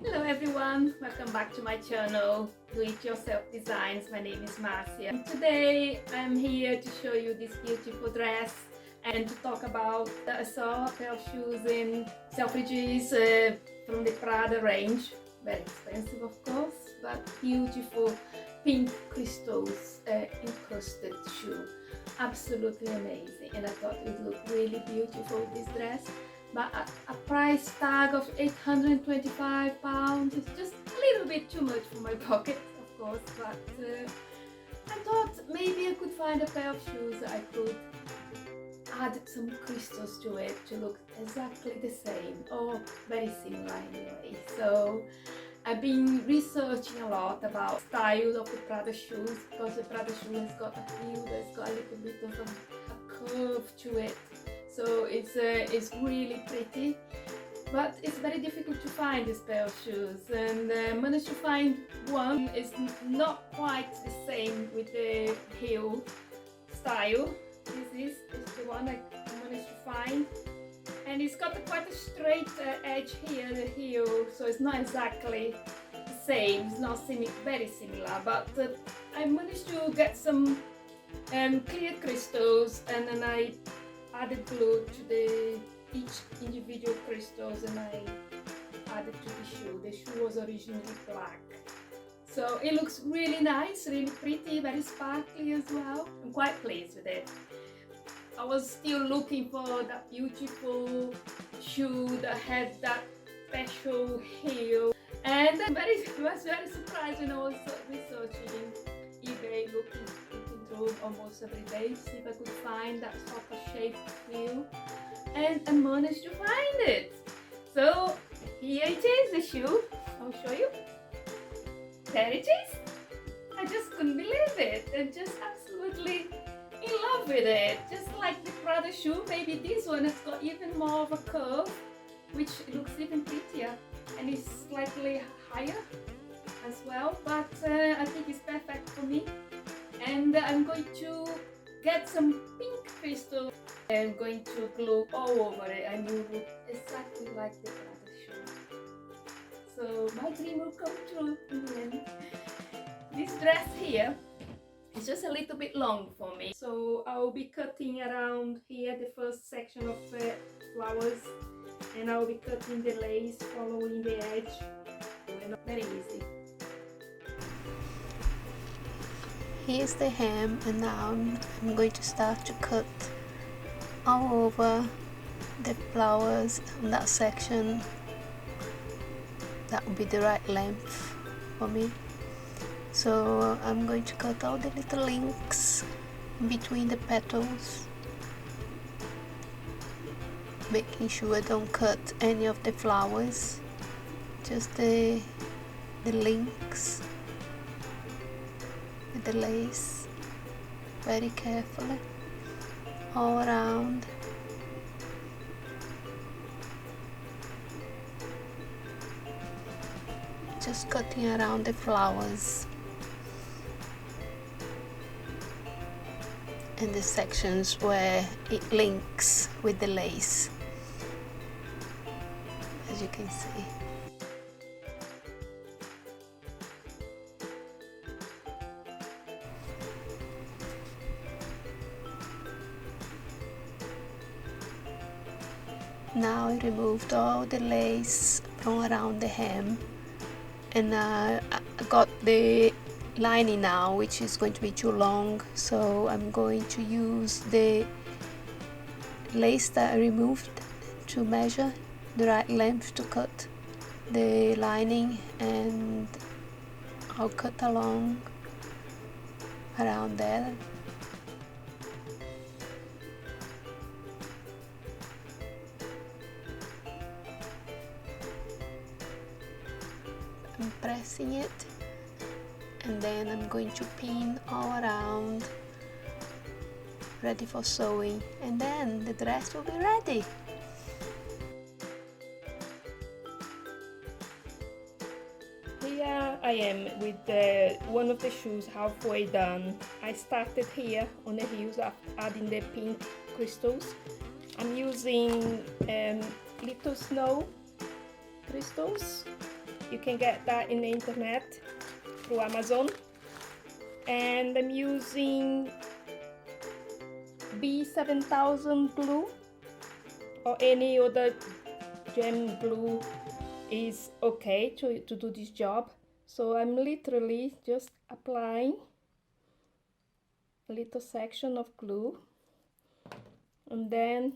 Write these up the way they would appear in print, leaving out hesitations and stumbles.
Hello everyone, welcome back to my channel Do It Yourself Designs. My name is Marcia. Today I'm here to show you this beautiful dress and to talk about I saw a pair of shoes in Selfridges from the Prada range. Very expensive of course, but beautiful pink crystals encrusted shoe. Absolutely amazing, and I thought it would look really beautiful, this dress. But a price tag of £825 is just a little bit too much for my pocket, of course, but I thought maybe I could find a pair of shoes that I could add some crystals to it to look exactly the same or very similar anyway. So I've been researching a lot about style of the Prada shoes, because the Prada shoe has got a heel that's got a little bit of a curve to it. So it's really pretty, but it's very difficult to find this pair of shoes, and I managed to find one. It's not quite the same with the heel style. This is the one I managed to find, and it's got quite a straight edge here, the heel, so it's not exactly the same. It's not very similar, but I managed to get some clear crystals, and then I added glue to each individual crystals, and I added to the shoe. The shoe was originally black, so it looks really nice, really pretty, very sparkly as well. I'm quite pleased with it. I was still looking for that beautiful shoe that had that special heel, and I was very surprised when I was researching eBay, looking through almost every day to see if I could find that sort of shaped heel, and I managed to find it. So here it is, the shoe. I'll show you. There it is. I just couldn't believe it, and just absolutely in love with it. Just like the Prada shoe, maybe this one has got even more of a curve, which looks even prettier, and is slightly higher as well, but I think it's perfect for me. And I'm going to get some pink crystal. I'm going to glue all over it, and it will look exactly like the Prada shoe. So my dream will come true in the end. This dress here is just a little bit long for me, so I'll be cutting around here the first section of flowers, and I'll be cutting the lace following the edge. Very easy. Here's the hem, and now I'm going to start to cut all over the flowers on that section. That will be the right length for me. So I'm going to cut all the little links in between the petals, making sure I don't cut any of the flowers, just the links with the lace, very carefully all around. Just cutting around the flowers and the sections where it links with the lace, as you can see. Now I removed all the lace from around the hem, and I got the lining now, which is going to be too long, so I'm going to use the lace that I removed to measure the right length to cut the lining, and I'll cut along around there. I'm pressing it, and then I'm going to pin all around, ready for sewing, and then the dress will be ready. Here I am with one of the shoes halfway done. I started here on the heels, adding the pink crystals. I'm using little snow crystals, You can get that in the internet through Amazon. And I'm using B7000 glue, or any other gem glue is okay to do this job. So I'm literally just applying a little section of glue, and then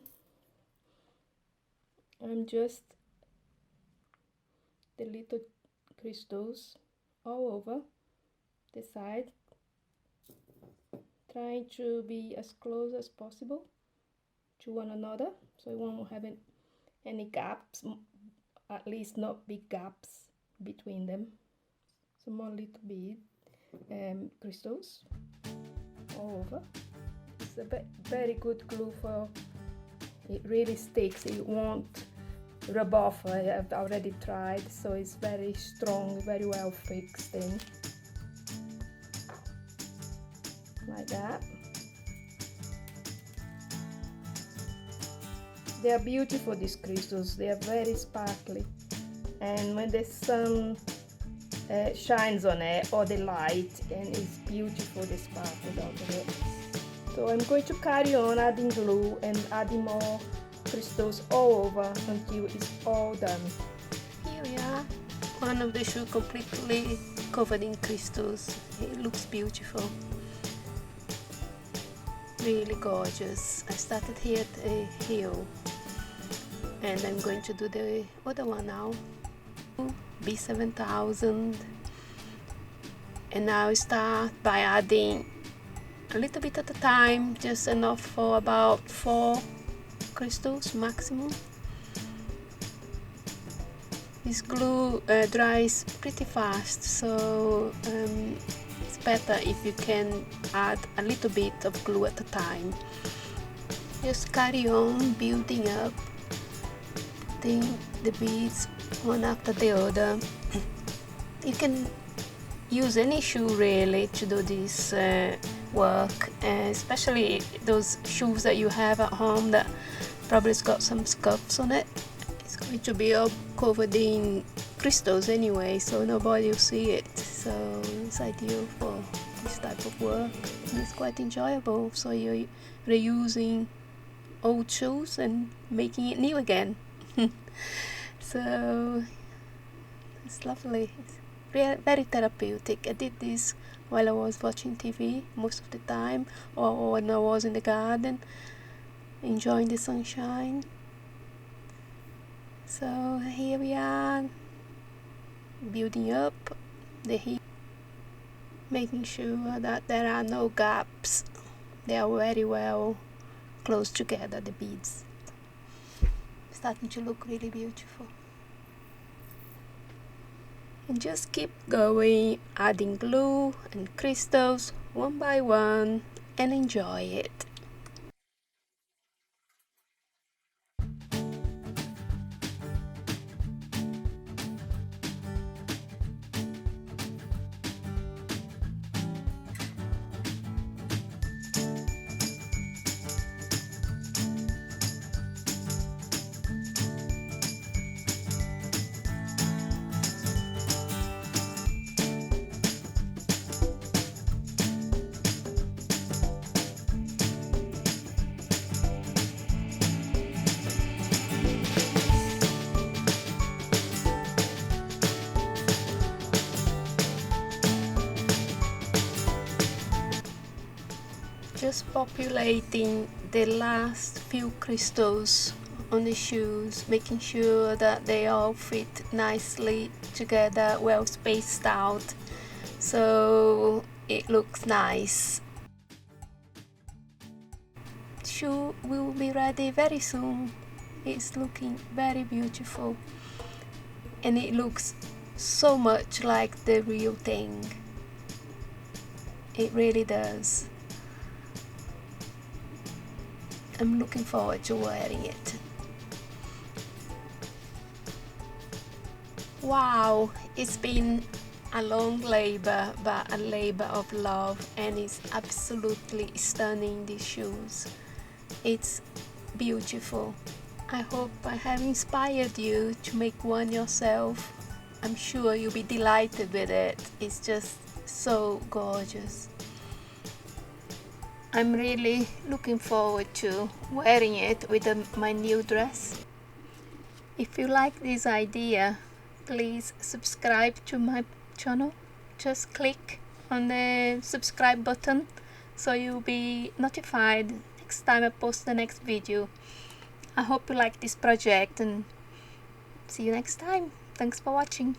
I'm just the little crystals all over the side, trying to be as close as possible to one another so you won't have any gaps, at least not big gaps between them. Some more little bead crystals all over. It's a very good glue for it, really sticks, it won't rub off. I have already tried, so it's very strong, very well fixed in, like that. They are beautiful, these crystals, they are very sparkly, and when the sun shines on it, or the light, and it's beautiful, the sparkle out of it. So I'm going to carry on adding glue and adding more crystals all over until it's all done. Here we are, one of the shoes completely covered in crystals. It looks beautiful, really gorgeous. I started here at the heel, and I'm going to do the other one now, B7000. And now I start by adding a little bit at a time, just enough for about 4 crystals maximum. This glue dries pretty fast, so it's better if you can add a little bit of glue at a time. Just carry on building up, putting the beads one after the other. You can use any shoe really to do this work, especially those shoes that you have at home that probably has got some scuffs on it. It's going to be all covered in crystals anyway, so nobody will see it, so it's ideal for this type of work, and it's quite enjoyable. So you're reusing old shoes and making it new again. So it's lovely, it's very therapeutic. I did this while I was watching TV most of the time, or when I was in the garden enjoying the sunshine. So here we are, building up the heat, making sure that there are no gaps. They are very well close together, the beads. Starting to look really beautiful. And just keep going, adding glue and crystals one by one, and enjoy it. Just populating the last few crystals on the shoes, making sure that they all fit nicely together, well spaced out, so it looks nice. Shoe will be ready very soon. It's looking very beautiful, and it looks so much like the real thing. It really does. I'm looking forward to wearing it. Wow, it's been a long labor, but a labor of love, and it's absolutely stunning, these shoes. It's beautiful. I hope I have inspired you to make one yourself. I'm sure you'll be delighted with it. It's just so gorgeous. I'm really looking forward to wearing it with my new dress. If you like this idea, please subscribe to my channel. Just click on the subscribe button so you'll be notified next time I post the next video. I hope you like this project and see you next time. Thanks for watching.